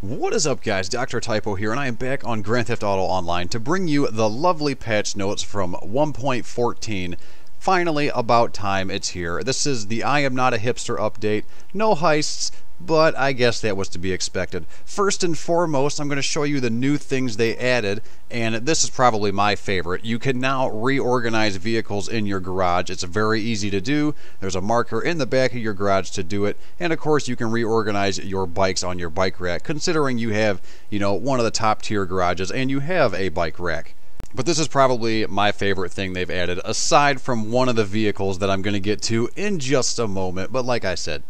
What is up, guys? Dr. Typo here, and I am back on Grand Theft Auto Online to bring you the lovely patch notes from 1.14. Finally, about time it's here. This is the I Am Not a Hipster update. No heists, but I guess that was to be expected. First and foremost, I'm going to show you the new things they added, and this is probably my favorite. You can now reorganize vehicles in your garage. It's very easy to do. There's a marker in the back of your garage to do it, and of course you can reorganize your bikes on your bike rack, considering you have, one of the top tier garages and you have a bike rack. But this is probably my favorite thing they've added, aside from one of the vehicles that I'm going to get to in just a moment. But like I said,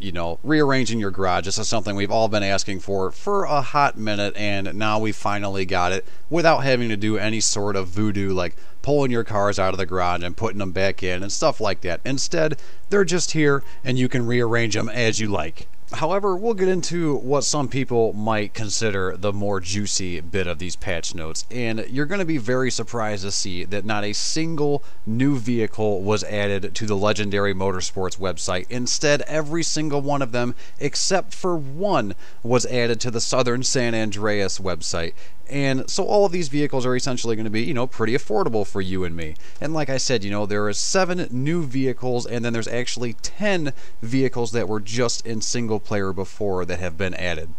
rearranging your garage, this is something we've all been asking for a hot minute, and now we finally got it without having to do any sort of voodoo like pulling your cars out of the garage and putting them back in and stuff like that. Instead, they're just here and you can rearrange them as you like. However, we'll get into what some people might consider the more juicy bit of these patch notes, and you're going to be very surprised to see that not a single new vehicle was added to the Legendary Motorsports website. Instead, every single one of them, except for one, was added to the Southern San Andreas website. And so all of these vehicles are essentially going to be, pretty affordable for you and me. And like I said, there are 7 new vehicles, and then there's actually 10 vehicles that were just in single player before that have been added.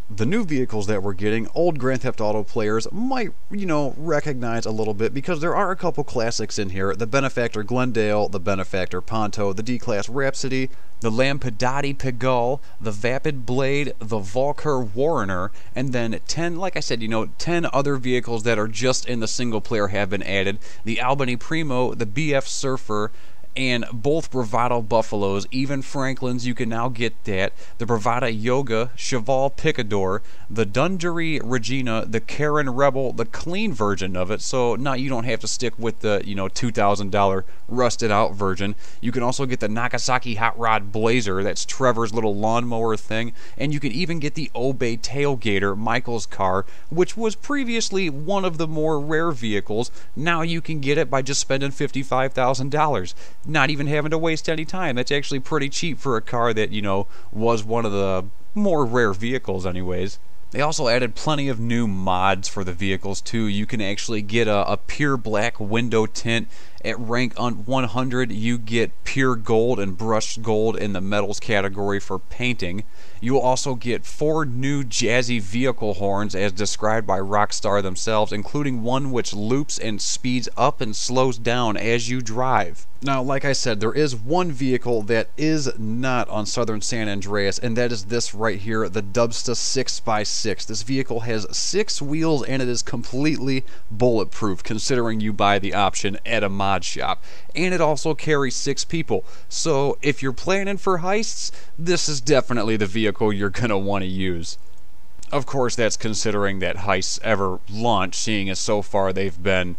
The new vehicles that we're getting, old Grand Theft Auto players might, recognize a little bit, because there are a couple classics in here. The Benefactor Glendale, the Benefactor Ponto, the D-Class Rhapsody, the Lampadati Pigalle, the Vapid Blade, the Volker Warrener, and then 10, like I said, 10 other vehicles that are just in the single player have been added. The Albany Primo, the BF Surfer, and both Bravado Buffaloes, even Franklin's, you can now get that. The Bravada Yoga, Cheval Picador, the Dundee Regina, the Karen Rebel, the clean version of it, so now you don't have to stick with the, $2,000 rusted out version. You can also get the Nagasaki Hot Rod Blazer, that's Trevor's little lawnmower thing, and you can even get the Obey Tailgater, Michael's car, which was previously one of the more rare vehicles. Now you can get it by just spending $55,000. Not even having to waste any time. That's actually pretty cheap for a car that, was one of the more rare vehicles anyways. They also added plenty of new mods for the vehicles too. You can actually get a pure black window tint. At rank 100, you get pure gold and brushed gold in the metals category for painting. You will also get 4 new jazzy vehicle horns as described by Rockstar themselves, including one which loops and speeds up and slows down as you drive. Now, like I said, there is one vehicle that is not on Southern San Andreas, and that is this right here, the Dubsta 6x6. This vehicle has 6 wheels, and it is completely bulletproof, considering you buy the option at a mod shop. And it also carries 6 people. So if you're planning for heists, this is definitely the vehicle you're going to want to use. Of course, that's considering that heists ever launch, seeing as so far they've been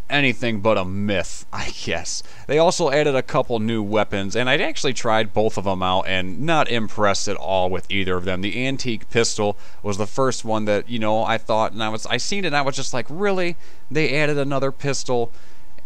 anything but a myth, I guess. They also added a couple new weapons, and I'd actually tried both of them out and not impressed at all with either of them. The antique pistol was the first one that, I thought, and I seen it and I was just like, really? They added another pistol?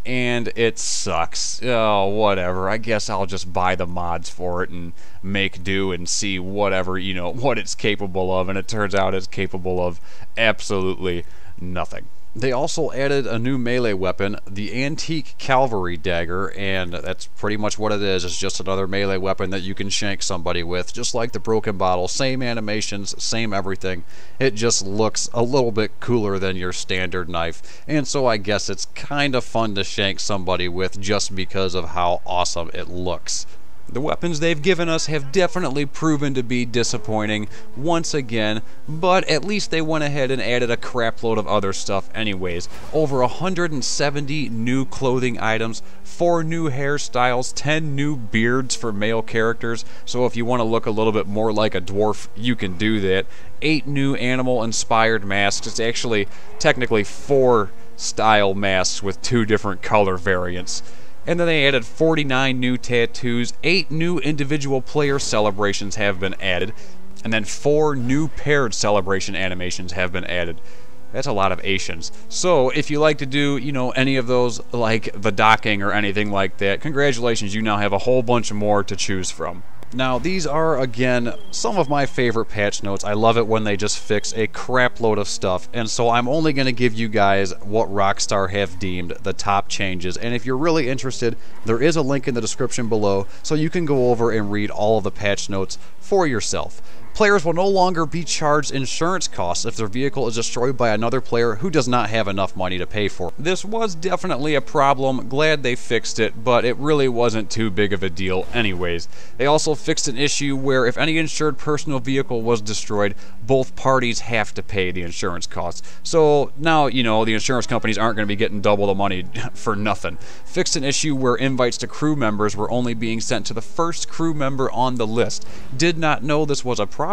And it sucks. Oh, whatever. I guess I'll just buy the mods for it and make do and see whatever, what it's capable of. And it turns out it's capable of absolutely nothing. They also added a new melee weapon, the antique Calvary Dagger, and that's pretty much what it is. It's just another melee weapon that you can shank somebody with, just like the Broken Bottle. Same animations, same everything. It just looks a little bit cooler than your standard knife, and so I guess it's kind of fun to shank somebody with just because of how awesome it looks. The weapons they've given us have definitely proven to be disappointing once again, but at least they went ahead and added a crapload of other stuff anyways. Over 170 new clothing items, 4 new hairstyles, 10 new beards for male characters, so if you want to look a little bit more like a dwarf, you can do that. 8 new animal-inspired masks. It's actually technically 4 style masks with 2 different color variants. And then they added 49 new tattoos, 8 new individual player celebrations have been added, and then 4 new paired celebration animations have been added. That's a lot of Asians. So if you like to do, any of those, like the docking or anything like that, congratulations, you now have a whole bunch more to choose from. Now, these are, again, some of my favorite patch notes. I love it when they just fix a crap load of stuff, and so I'm only going to give you guys what Rockstar have deemed the top changes, and if you're really interested, there is a link in the description below, so you can go over and read all of the patch notes for yourself. Players will no longer be charged insurance costs if their vehicle is destroyed by another player who does not have enough money to pay for it. This was definitely a problem, glad they fixed it, but it really wasn't too big of a deal anyways. They also fixed an issue where if any insured personal vehicle was destroyed, both parties have to pay the insurance costs. So now, you know, the insurance companies aren't going to be getting double the money for nothing. Fixed an issue where invites to crew members were only being sent to the first crew member on the list. Did not know this was a problem.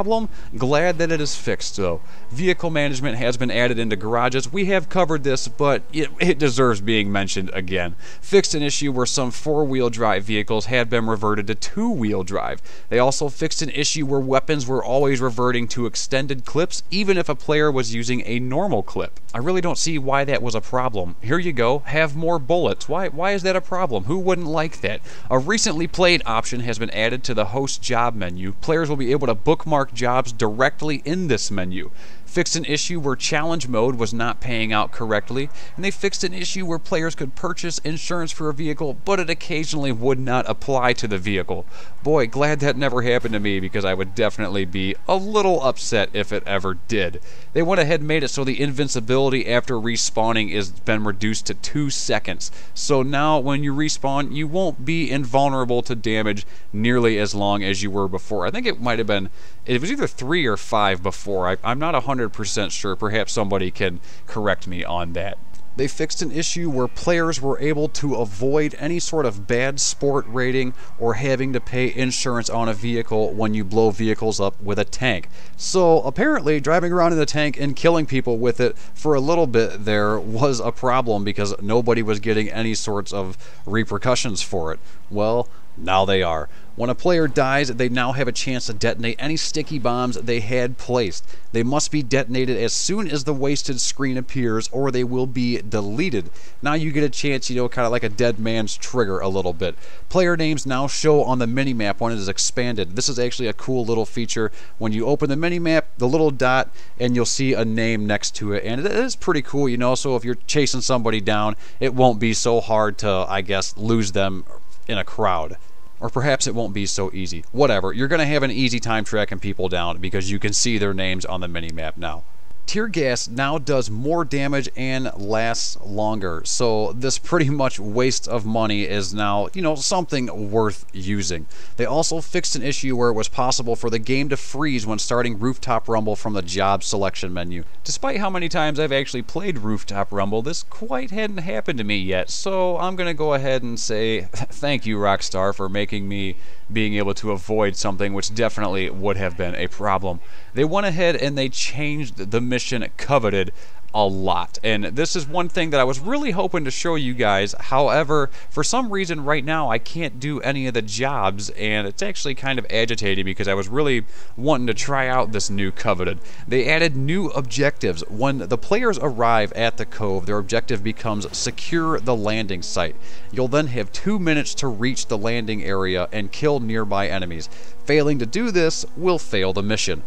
Glad that it is fixed though. Vehicle management has been added into garages. We have covered this, but it deserves being mentioned again. Fixed an issue where some four-wheel drive vehicles had been reverted to two-wheel drive. They also fixed an issue where weapons were always reverting to extended clips, even if a player was using a normal clip. I really don't see why that was a problem. Here you go, have more bullets. Why is that a problem? Who wouldn't like that? A recently played option has been added to the host job menu. Players will be able to bookmark jobs directly in this menu. Fixed an issue where challenge mode was not paying out correctly, and they fixed an issue where players could purchase insurance for a vehicle, but it occasionally would not apply to the vehicle. Boy, glad that never happened to me, because I would definitely be a little upset if it ever did. They went ahead and made it so the invincibility after respawning has been reduced to 2 seconds. So now when you respawn, you won't be invulnerable to damage nearly as long as you were before. I think it might have been, it was either 3 or 5 before. I'm not 100% sure. Perhaps somebody can correct me on that. They fixed an issue where players were able to avoid any sort of bad sport rating or having to pay insurance on a vehicle when you blow vehicles up with a tank. So apparently driving around in the tank and killing people with it for a little bit there was a problem because nobody was getting any sorts of repercussions for it. Well, now they are. When a player dies, they now have a chance to detonate any sticky bombs they had placed. They must be detonated as soon as the wasted screen appears, or they will be deleted. Now you get a chance, you know, kind of like a dead man's trigger a little bit. Player names now show on the minimap when it is expanded. This is actually a cool little feature. When you open the minimap, the little dot, and you'll see a name next to it, and it is pretty cool, you know, so if you're chasing somebody down, it won't be so hard to, I guess, lose them in a crowd. Or perhaps it won't be so easy. Whatever, you're going to have an easy time tracking people down because you can see their names on the minimap now. Tear gas now does more damage and lasts longer, so this pretty much waste of money is now, you know, something worth using. They also fixed an issue where it was possible for the game to freeze when starting Rooftop Rumble from the job selection menu. Despite how many times I've actually played Rooftop Rumble, this quite hadn't happened to me yet, so I'm going to go ahead and say thank you, Rockstar, for making me being able to avoid something which definitely would have been a problem. They went ahead and they changed the mission Coveted a lot, and this is one thing that I was really hoping to show you guys. However, for some reason right now I can't do any of the jobs, and it's actually kind of agitating because I was really wanting to try out this new Coveted. They added new objectives. When the players arrive at the cove, their objective becomes secure the landing site. You'll then have 2 minutes to reach the landing area and kill nearby enemies. Failing to do this will fail the mission.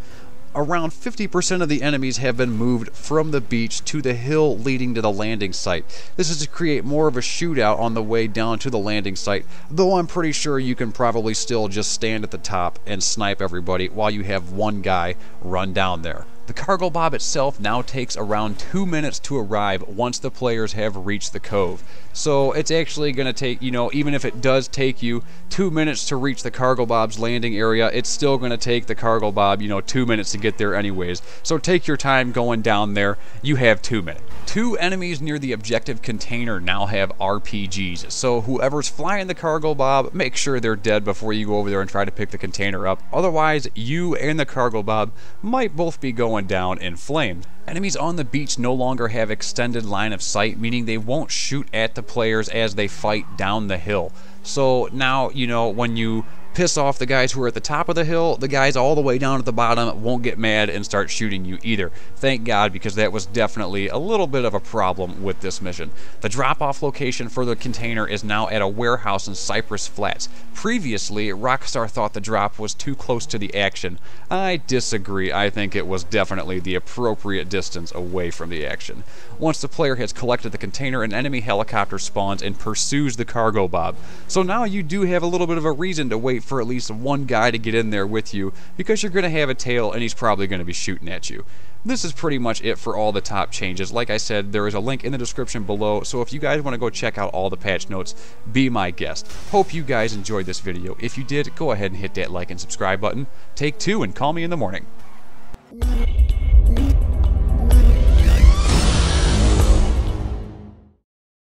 Around 50% of the enemies have been moved from the beach to the hill leading to the landing site. This is to create more of a shootout on the way down to the landing site, though I'm pretty sure you can probably still just stand at the top and snipe everybody while you have one guy run down there. The cargo bob itself now takes around 2 minutes to arrive once the players have reached the cove. So it's actually going to take, you know, even if it does take you 2 minutes to reach the cargo bob's landing area, it's still going to take the cargo bob, you know, 2 minutes to get there anyways. So take your time going down there. You have 2 minutes. 2 enemies near the objective container now have RPGs. So whoever's flying the cargo bob, make sure they're dead before you go over there and try to pick the container up. Otherwise, you and the cargo bob might both be going down in flames. Enemies on the beach no longer have extended line of sight, meaning they won't shoot at the players as they fight down the hill. So now, you know, when you piss off the guys who are at the top of the hill. The guys all the way down at the bottom won't get mad and start shooting you either. Thank God, because that was definitely a little bit of a problem with this mission. The drop-off location for the container is now at a warehouse in Cypress Flats. Previously, Rockstar thought the drop was too close to the action. I disagree. I think it was definitely the appropriate distance away from the action. Once the player has collected the container, an enemy helicopter spawns and pursues the cargo bob. So now you do have a little bit of a reason to wait for at least one guy to get in there with you, because you're going to have a tail and he's probably going to be shooting at you. This is pretty much it for all the top changes. Like I said, there is a link in the description below, so if you guys want to go check out all the patch notes, be my guest. Hope you guys enjoyed this video. If you did, go ahead and hit that like and subscribe button. Take two and call me in the morning.